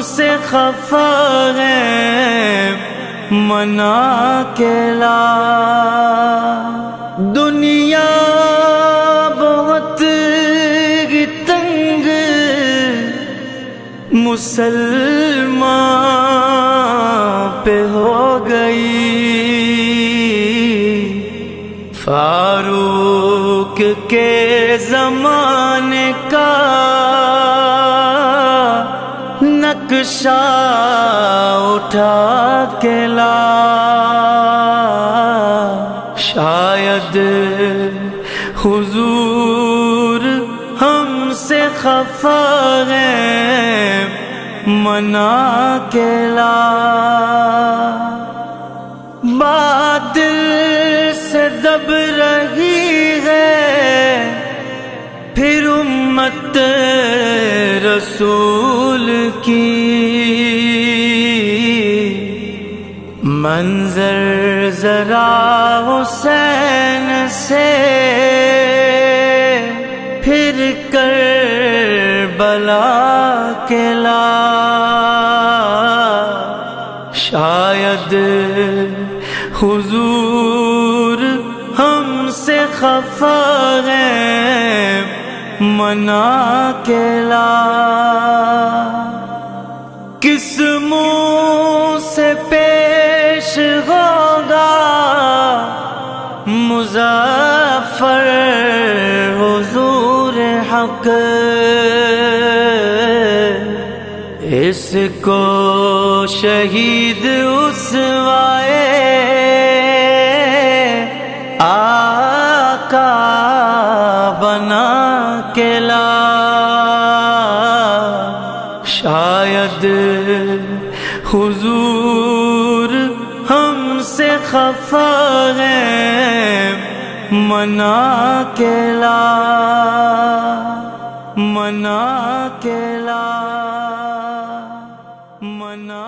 سے خفا ہے منا کے لا، دنیا بہت تنگ مسلمان پہ ہو گئی، فاروق کے زمانے کا نقشہ اٹھا کے لا، شاید حضور ہم سے خفا ہے منا کے لا، باطل سے دب رہی ہے پھر امت رسول کی، منظر ذرا حسین سے پھر کربلا کے لا، شاید حضور ہم سے خفا ہے منا کے لا، کس منہ سے پیش ہوگا مظفر حضور حق، اس کو شہید اسوائے آقا بنا کے لا، شاید حضور ہم سے خفا ہے منا کے لا، منا کے لا، منا